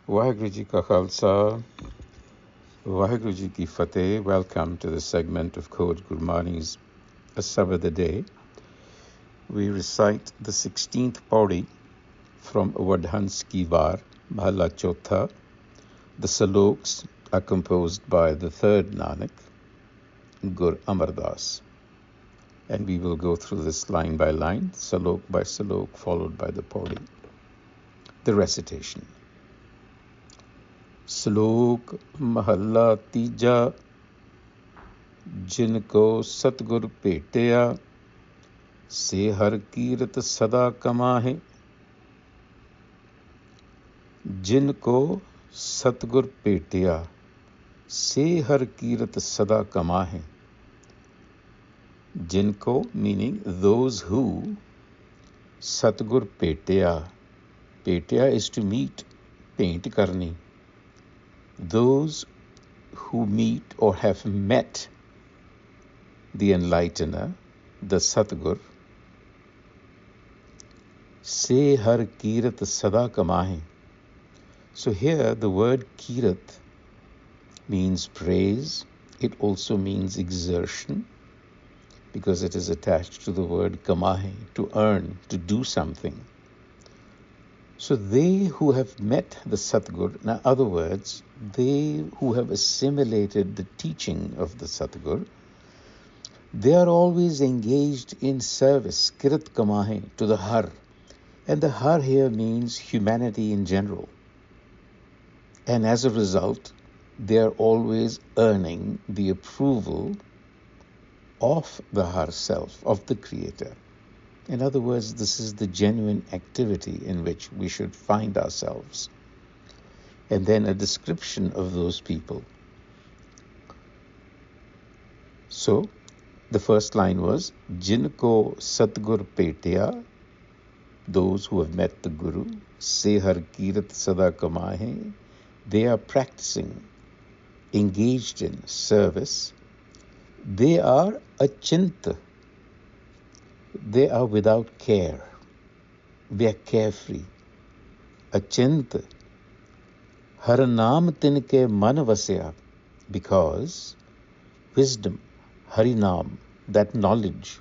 Waheguru Ji Ka Khalsa, Waheguru Ji Ki Fateh. Welcome to the segment of Code Gurmani's a-sabad-a-day. We recite the 16th pauri from Vadhans Ki Var, Mahalla Chotha. The saloks are composed by the third Nanak, Gur Amar Das. And we will go through this line by line, salok by salok, followed by the pauri. The recitation. Salok Mahalla Tija, जिनको सतगुर भेटिया से हर कीरत सदा कमाहे. जिनको सतगुर भेटिया से हर कीरत सदा कमाहे. जिनको meaning those who Satgur Bhetia. Bhetia is to meet, paint karni. Those who meet or have met the enlightener, the Satgur, se har kirat sada kamahe. So here the word kirat means praise. It also means exertion because it is attached to the word kamahe, to earn, to do something. So they who have met the Satgur, in other words, they who have assimilated the teaching of the Satgur, they are always engaged in service, kirat kamahe, to the har. And the har here means humanity in general. And as a result, they are always earning the approval of the har self, of the Creator. In other words, this is the genuine activity in which we should find ourselves. And then a description of those people. So, the first line was, Jinko Satgur Bhetia, those who have met the Guru, se har kirat sada kamahe, they are practicing, engaged in service. They are achint. They are without care. They are carefree. Achint. Har naam tinke man vasya, because wisdom, Harinam, that knowledge,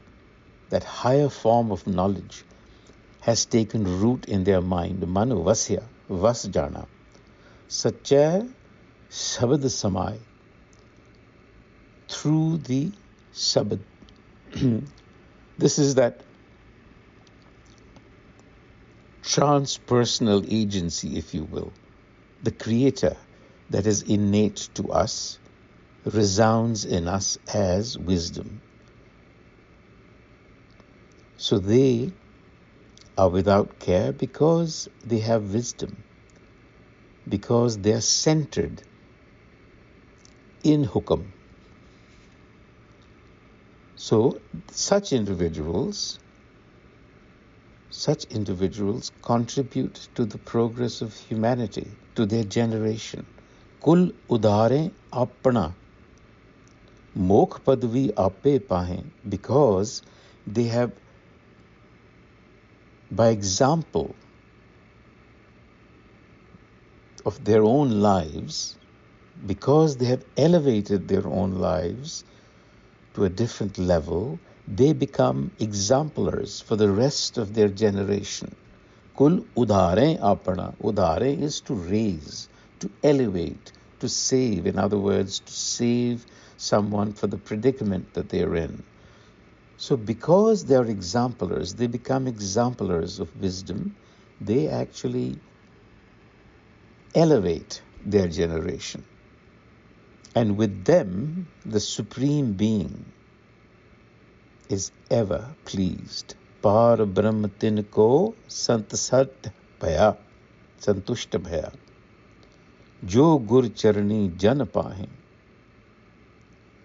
that higher form of knowledge, has taken root in their mind. Manu vasya, vas jana. Sacha sabad samay, through the sabad. This is that transpersonal agency, if you will. The Creator that is innate to us resounds in us as wisdom. So they are without care because they have wisdom, because they are centered in hukam. So such individuals contribute to the progress of humanity, to their generation. Kul udhare apna, mokh padvi ape pahe, because they have, by example of their own lives, because they have elevated their own lives to a different level, they become exemplars for the rest of their generation. Kul udhare apana. Udhare is to raise, to elevate, to save. In other words, to save someone for the predicament that they are in. So because they are exemplars, they become exemplars of wisdom. They actually elevate their generation. And with them, the Supreme Being is ever pleased. Par Brahm Tinko Santasat Bhaya, Santushta Bhaya. Jo Gur Charani Jan Pahe.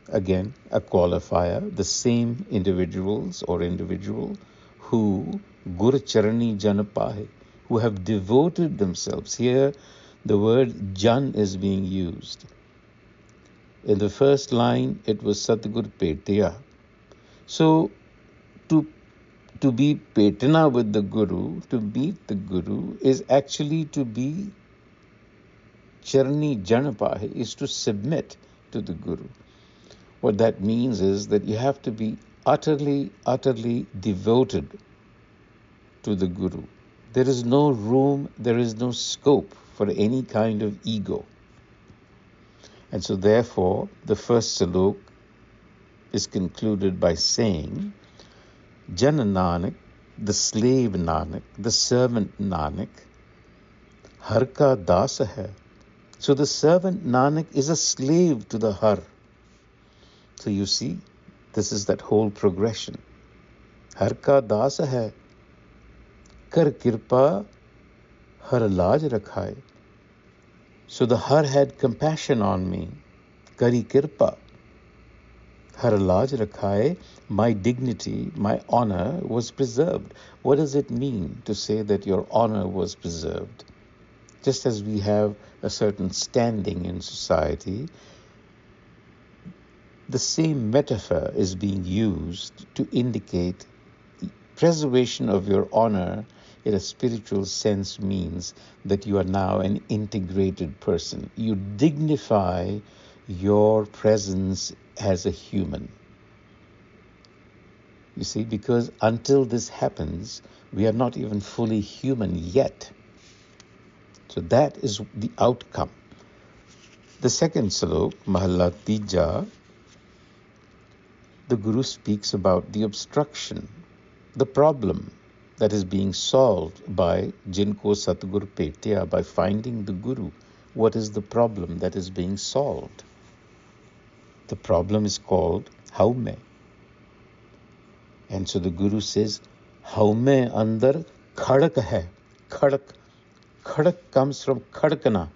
Again, a qualifier, the same individuals or individual who Gur Charani Jan Pahe, who have devoted themselves. Here, the word Jan is being used. In the first line, it was Satgur Bhetia. So, to be Petana with the Guru, to meet the Guru, is actually to be Charni Janapahe is to submit to the Guru. What that means is that you have to be utterly, utterly devoted to the Guru. There is no room, there is no scope for any kind of ego. And so therefore, the first salok is concluded by saying, Jana Nanak, the slave Nanak, the servant Nanak, Har ka das hai. So the servant Nanak is a slave to the Har. So you see, this is that whole progression. Har ka das hai, kar kirpa har laaj rakhaye. So the Har had compassion on me. Kari kirpa har laaj rakhaye. My dignity, my honor was preserved. What does it mean to say that your honor was preserved? Just as we have a certain standing in society, the same metaphor is being used to indicate preservation of your honor in a spiritual sense means that you are now an integrated person. You dignify your presence as a human. You see, because until this happens, we are not even fully human yet. So that is the outcome. The second salok, Mahalla Tija, the Guru speaks about the obstruction, the problem that is being solved by Jinko Satgur Bhetia, by finding the Guru. What is the problem that is being solved? The problem is called Haume. And so the Guru says, Haume andar khadak hai. Khadak. Khadak comes from khadakana.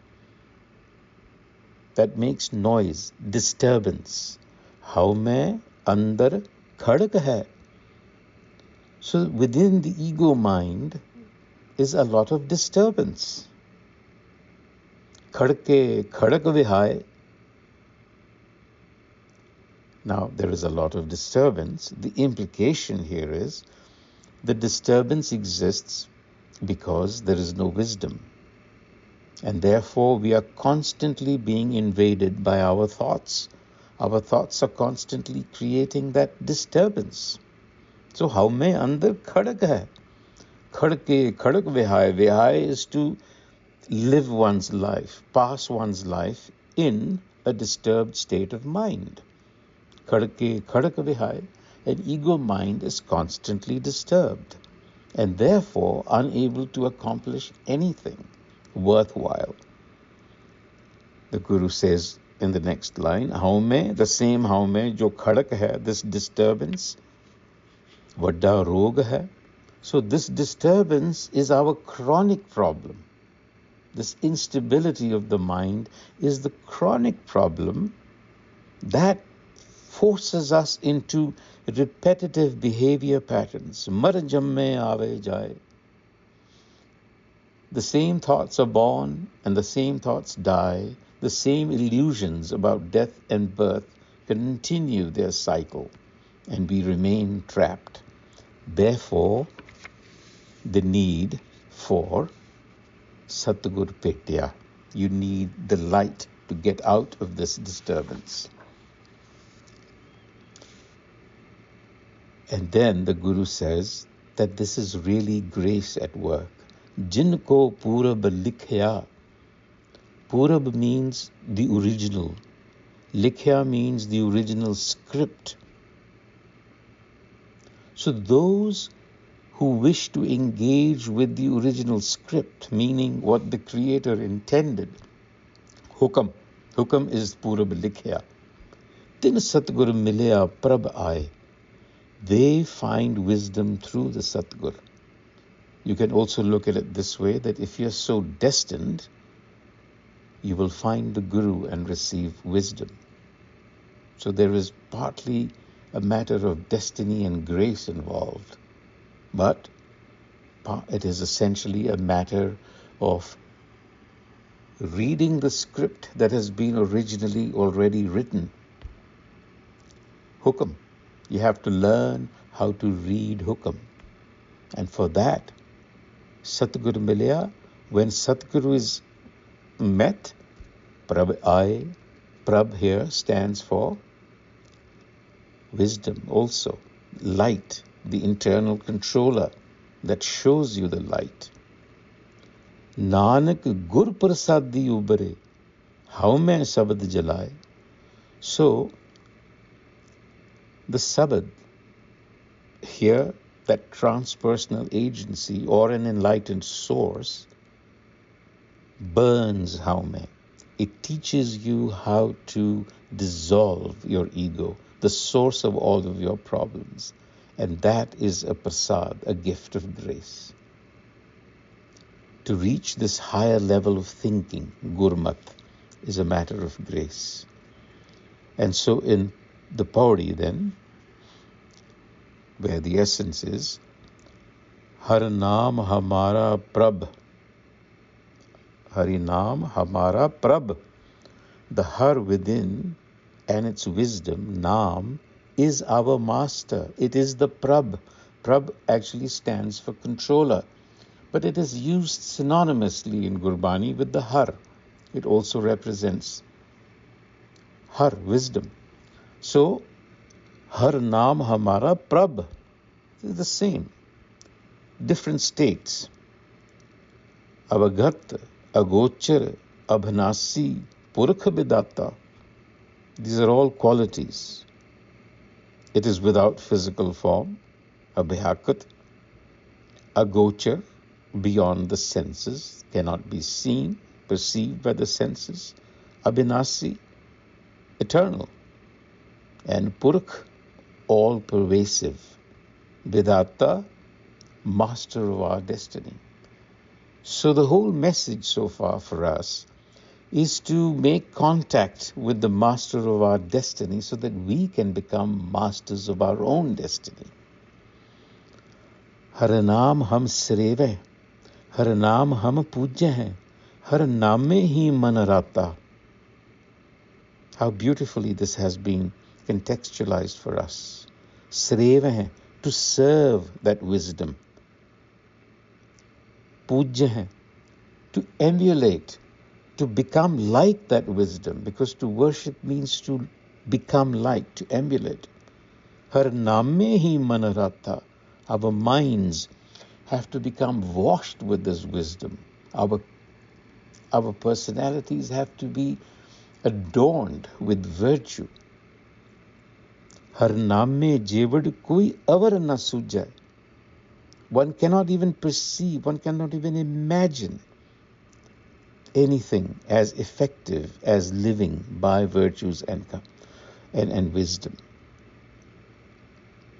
That makes noise, disturbance. Haume andar khadak hai. So within the ego mind is a lot of disturbance. Khadke khadak vihai. Now there is a lot of disturbance. The implication here is the disturbance exists because there is no wisdom. And therefore we are constantly being invaded by our thoughts. Our thoughts are constantly creating that disturbance. So how may andar khadak hai? Khadke khadak vihai. Vihai is to live one's life, pass one's life in a disturbed state of mind. Khadke khadak vihai. An ego mind is constantly disturbed and therefore unable to accomplish anything worthwhile. The Guru says in the next line, Haume, the same haume, jo khadak hai, this disturbance, vadda rog hai. So this disturbance is our chronic problem. This instability of the mind is the chronic problem that forces us into repetitive behavior patterns. Mar jamme aave jaye. The same thoughts are born and the same thoughts die. The same illusions about death and birth continue their cycle and we remain trapped. Therefore, the need for Satgur Bhetia. You need the light to get out of this disturbance. And then the Guru says that this is really grace at work. Jinko Purab Likhya. Purab means the original. Likhya means the original script. So those who wish to engage with the original script, meaning what the Creator intended, Hukam. Hukam is Purab Likhya. Tin Satgur Milya Prab Aaye. They find wisdom through the Satgur. You can also look at it this way, that if you're so destined, you will find the Guru and receive wisdom. So there is partly a matter of destiny and grace involved, but it is essentially a matter of reading the script that has been originally already written. Hukam. You have to learn how to read Hukam. And for that, Satguru Milya, when Satguru is met, Prab I. Prab here stands for wisdom also. Light, the internal controller that shows you the light. Nanak gur prasadi ubare, how mein sabad jalai. So, the sabad, here, that transpersonal agency or an enlightened source, burns how mein. It teaches you how to dissolve your ego, the source of all of your problems. And that is a prasad, a gift of grace. To reach this higher level of thinking, gurmat, is a matter of grace. And so in the pauri then, where the essence is, Har naam hamara prabh. Hari naam hamara prabh. The Har within and its wisdom, Naam, is our master. It is the Prabh. Prabh actually stands for controller, but it is used synonymously in Gurbani with the Har. It also represents Har, wisdom. So, Har Naam Hamara Prabh is the same. Different states. Avagat, Agochar, Abhanasi, Purkha Bidata. These are all qualities. It is without physical form, abhyakat, agochar, beyond the senses, cannot be seen, perceived by the senses, abhinasi, eternal, and purkh, all-pervasive, vidata, master of our destiny. So the whole message so far for us is to make contact with the master of our destiny so that we can become masters of our own destiny. Har naam hum srev hai, har naam hum pujya hai, har naam mein hi man rata. How beautifully this has been contextualized for us. Srev hai, to serve that wisdom. Pujya hai, to emulate, to become like that wisdom, because to worship means to become like, to emulate. Har naame hi manarata. Our minds have to become washed with this wisdom. Our personalities have to be adorned with virtue. Har naame jevad koi avar na sujai. One cannot even perceive, one cannot even imagine anything as effective as living by virtues and wisdom.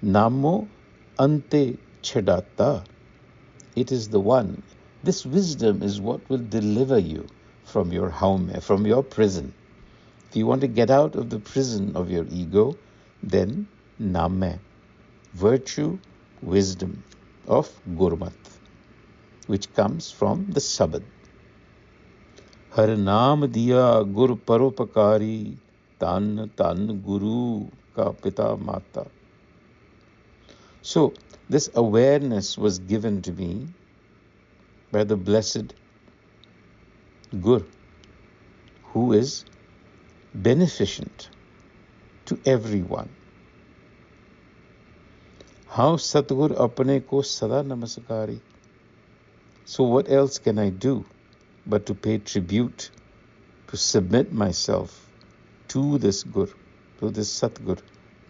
Namo ante chedata. It is the one. This wisdom is what will deliver you from your haume, from your prison. If you want to get out of the prison of your ego, then name, virtue, wisdom of gurmat, which comes from the sabad. Har naam diya gur paropakari, tan tan guru ka pita mata. So this awareness was given to me by the blessed Gur, who is beneficent to everyone. How Satgur apne ko sada namaskari. So what else can I do but to pay tribute, to submit myself to this Gur, to this Satgur.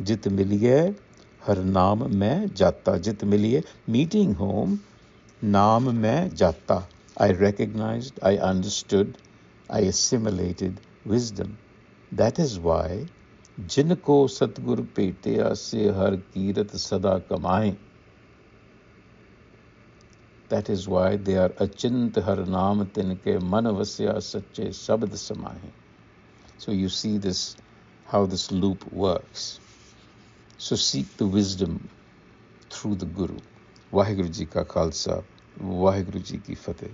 Jit miliye har naam mein jata. Jit miliye, meeting whom, naam mein jata. I recognized, I understood, I assimilated wisdom. That is why Jinko Satgur Bhetia se har kirat sada kamaye. That is why they are achint har naam tinke manavasya sache sabad samahe. So you see this, how this loop works. So seek the wisdom through the Guru. Vaheguru Ji ka Khalsa, Vaheguru Ji ki Fateh.